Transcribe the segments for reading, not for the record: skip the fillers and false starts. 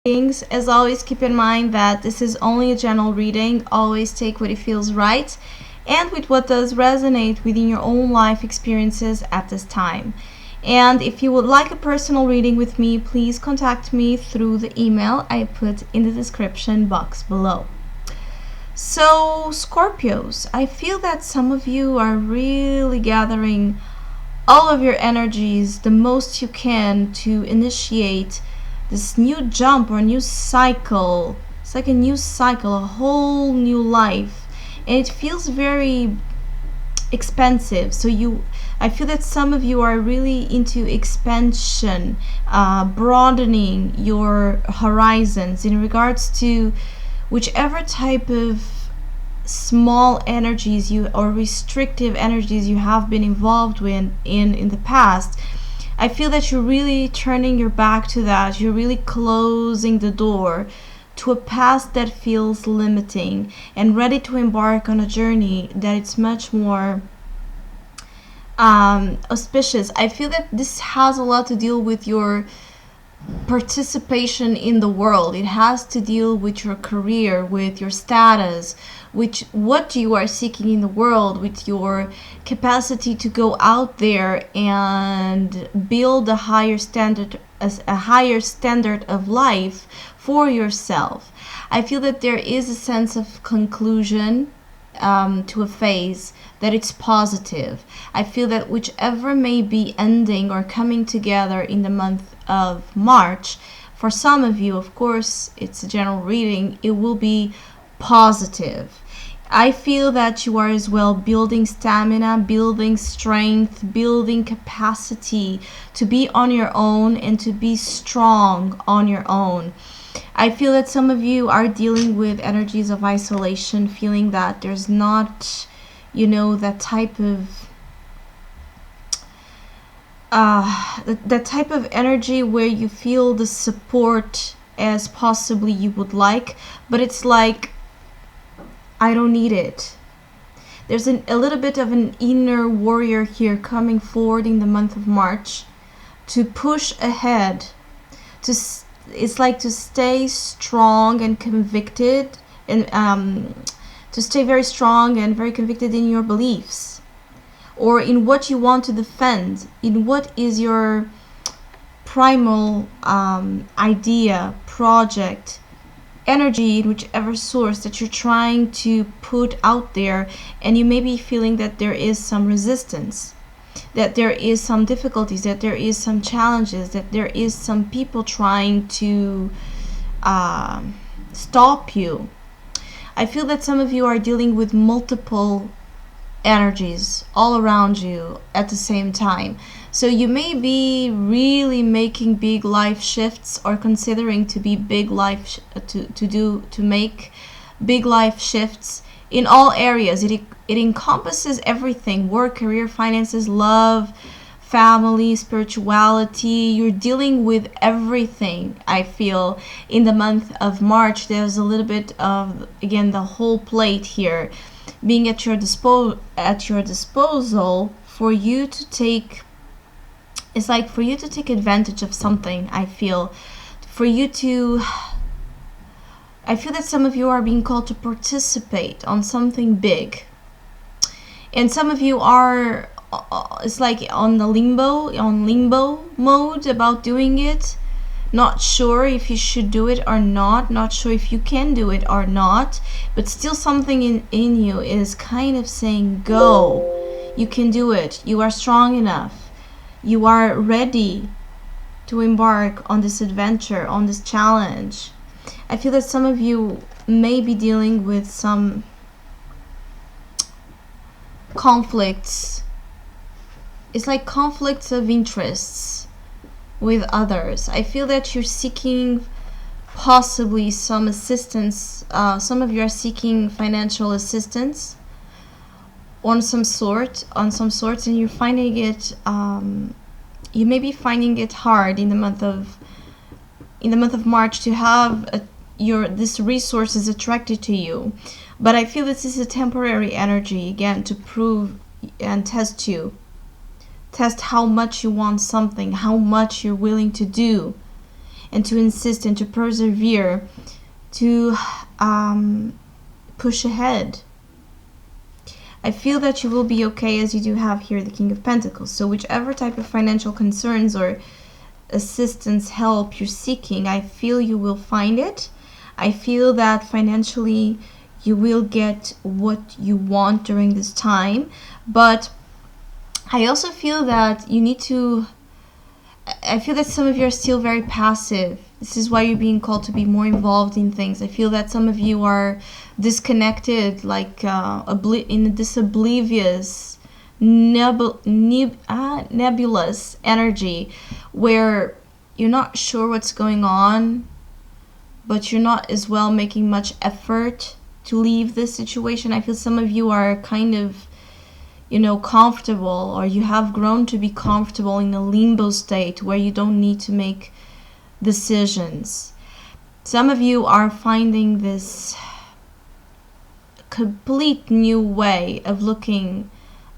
readings. As always, keep in mind that this is only a general reading. Always take what it feels right and with what does resonate within your own life experiences at this time. And if you would like a personal reading with me, please contact me through the email I put in the description box below. So, Scorpios, I feel that some of you are really gathering all of your energies the most you can to initiate this new jump or new cycle. It's like a new cycle, a whole new life, and it feels very expensive. I feel that some of you are really into expansion, broadening your horizons in regards to whichever type of small energies you or restrictive energies you have been involved with in the past. I feel that you're really turning your back to that. You're really closing the door to a past that feels limiting and ready to embark on a journey that it's much more auspicious. I feel that this has a lot to deal with your participation in the world. It has to deal with your career, with your status, with what you are seeking in the world, with your capacity to go out there and build a higher standard of life for yourself. I feel that there is a sense of conclusion to a phase, that it's positive. I feel that whichever may be ending or coming together in the month of March, for some of you, of course, it's a general reading, it will be positive. I feel that you are as well building stamina, building strength, building capacity to be on your own and to be strong on your own. I feel that some of you are dealing with energies of isolation, feeling that there's not, that type of that type of energy where you feel the support as possibly you would like, but it's like, I don't need it. There's a little bit of an inner warrior here coming forward in the month of March to push ahead, it's like to stay strong and convicted, and to stay very strong and very convicted in your beliefs or in what you want to defend, in what is your primal idea, project, energy, in whichever source that you're trying to put out there. And you may be feeling that there is some resistance, that there is some difficulties, that there is some challenges, that there is some people trying to stop you. I feel that some of you are dealing with multiple energies all around you at the same time. So you may be really making big life shifts or considering to be big life to make big life shifts in all areas. It encompasses everything: work, career, finances, love, family, spirituality. You're dealing with everything. I feel in the month of March there's a little bit of, again, the whole plate here being at your disposal for you to take. It's like for you to take advantage of something. I feel that some of you are being called to participate on something big, and some of you are it's like on limbo mode about doing it, not sure if you should do it or not sure if you can do it or not, but still something in you is kind of saying, go, you can do it, you are strong enough, you are ready to embark on this adventure, on this challenge. I feel that some of you may be dealing with some conflicts. It's like conflicts of interests with others. I feel that you're seeking possibly some assistance. Some of you are seeking financial assistance on some sort, and you're finding it. You may be finding it hard in the month of March to have this resource is attracted to you. But I feel this is a temporary energy, again, to prove and test you. Test how much you want something, how much you're willing to do. and to insist and to persevere, to push ahead. I feel that you will be okay, as you do have here the King of Pentacles. So whichever type of financial concerns or assistance, help you're seeking, I feel you will find it. I feel that financially you will get what you want during this time. But I also feel that you need to, I feel that some of you are still very passive. This is why you're being called to be more involved in things. I feel that some of you are disconnected, like in this oblivious, nebulous energy where you're not sure what's going on, but you're not as well making much effort to leave this situation. I feel some of you are kind of, comfortable, or you have grown to be comfortable in a limbo state where you don't need to make decisions. Some of you are finding this complete new way of looking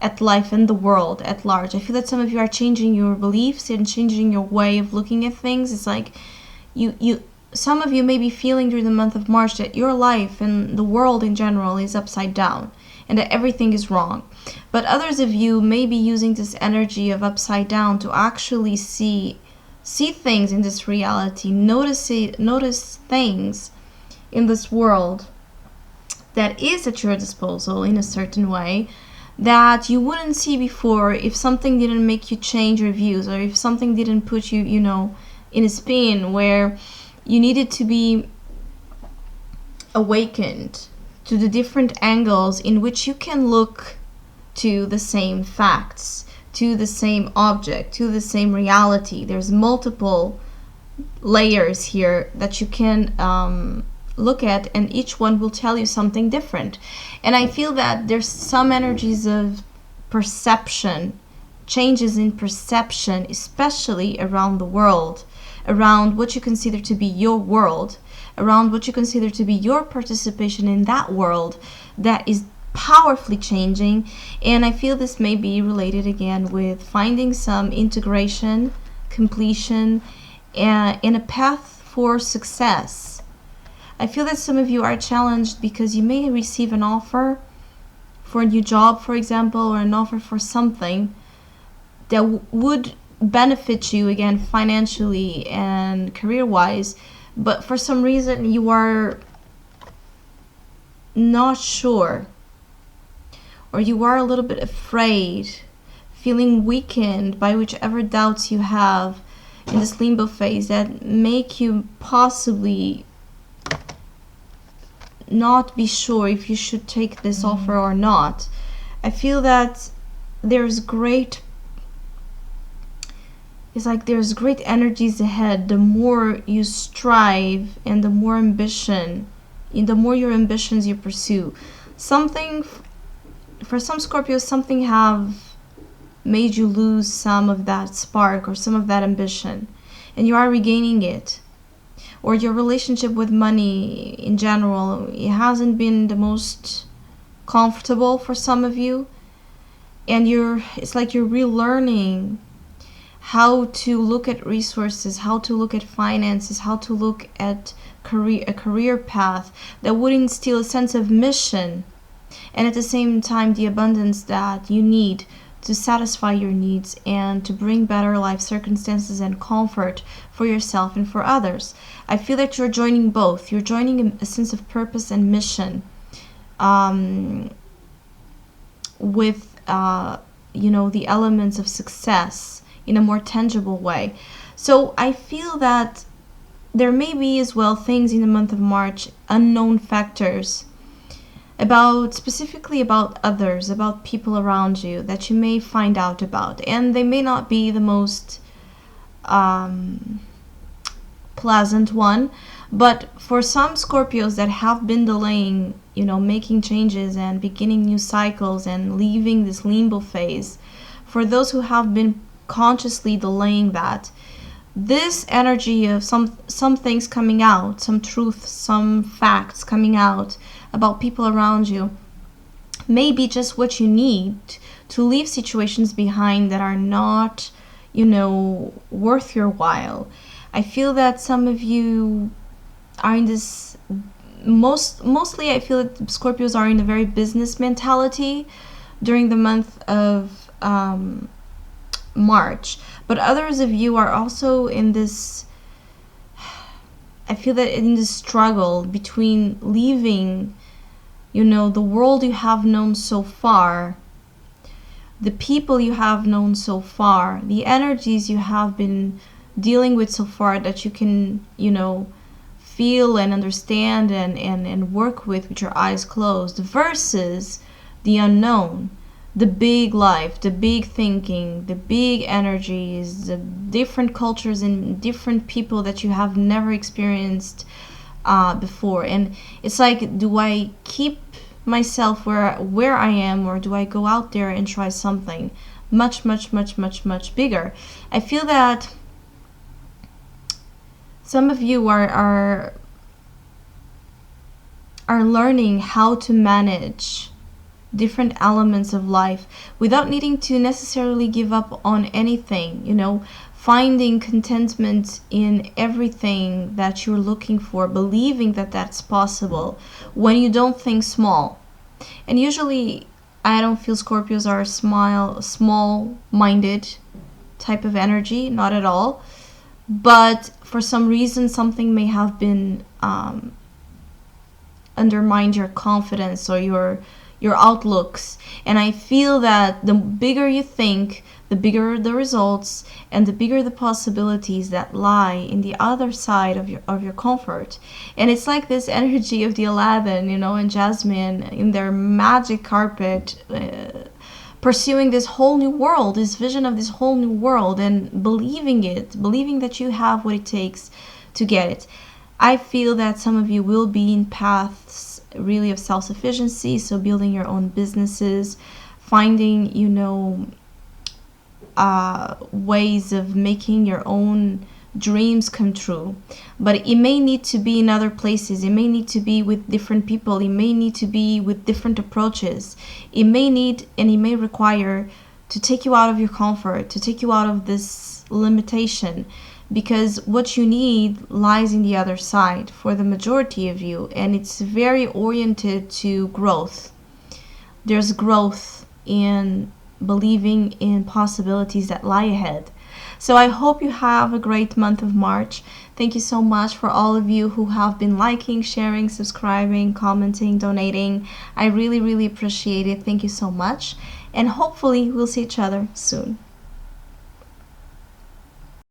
at life and the world at large. I feel that some of you are changing your beliefs and changing your way of looking at things. It's like some of you may be feeling through the month of March that your life and the world in general is upside down and that everything is wrong. But others of you may be using this energy of upside down to actually see things in this reality, notice things in this world that is at your disposal in a certain way that you wouldn't see before if something didn't make you change your views, or if something didn't put you, in a spin where you needed to be awakened to the different angles in which you can look to the same facts, to the same object, to the same reality. There's multiple layers here that you can look at, and each one will tell you something different. And I feel that there's some energies of perception, changes in perception, especially around the world, around what you consider to be your world, around what you consider to be your participation in that world, that is powerfully changing. And I feel this may be related again with finding some integration, completion, in a path for success. I feel that some of you are challenged because you may receive an offer for a new job, for example, or an offer for something that would benefit you again financially and career-wise, but for some reason you are not sure, or you are a little bit afraid, feeling weakened by whichever doubts you have in this limbo phase that make you possibly not be sure if you should take this offer or not. I feel that there's great energies ahead. The more you strive and the more your ambitions you pursue. For some Scorpios, something have made you lose some of that spark or some of that ambition, and you are regaining it. Or your relationship with money in general, it hasn't been the most comfortable for some of you, and it's like you're relearning how to look at resources, how to look at finances, how to look at a career path that would instill a sense of mission, and at the same time the abundance that you need to satisfy your needs and to bring better life circumstances and comfort for yourself and for others. I feel that you're joining both. You're joining a sense of purpose and mission with the elements of success in a more tangible way. So I feel that there may be as well things in the month of March, unknown factors, specifically about others, about people around you that you may find out about, and they may not be the most pleasant one, but for some Scorpios that have been delaying, making changes and beginning new cycles and leaving this limbo phase, for those who have been consciously delaying that, this energy of some things coming out, some truth, some facts coming out about people around you may be just what you need to leave situations behind that are not, worth your while. I feel that some of you are in this mostly I feel that Scorpios are in a very business mentality during the month of March, but others of you are also in this, I feel that in this struggle between leaving, the world you have known so far, the people you have known so far, the energies you have been dealing with so far that you can, feel and understand and work with your eyes closed, versus the unknown, the big life, the big thinking, the big energies, the different cultures and different people that you have never experienced before. And it's like, do I keep myself where I am, or do I go out there and try something much, much, much, much, much bigger? I feel that some of you are learning how to manage different elements of life without needing to necessarily give up on anything, finding contentment in everything that you're looking for, believing that that's possible when you don't think small. And usually I don't feel Scorpios are small-minded type of energy, not at all. But for some reason, something may have been undermined your confidence or your outlooks. And I feel that the bigger you think, the bigger the results, and the bigger the possibilities that lie in the other side of your comfort. And it's like this energy of the Aladdin, and Jasmine in their magic carpet, pursuing this whole new world, this vision of this whole new world, and believing that you have what it takes to get it. I feel that some of you will be in paths really of self-sufficiency, so building your own businesses, finding, ways of making your own dreams come true. But it may need to be in other places. It may need to be with different people. It may need to be with different approaches. It may require to take you out of your comfort, to take you out of this limitation, because what you need lies in the other side for the majority of you, and it's very oriented to growth. There's growth in believing in possibilities that lie ahead. So I hope you have a great month of March. Thank you so much for all of you who have been liking, sharing, subscribing, commenting, donating. I really, really appreciate it. Thank you so much. And hopefully we'll see each other soon.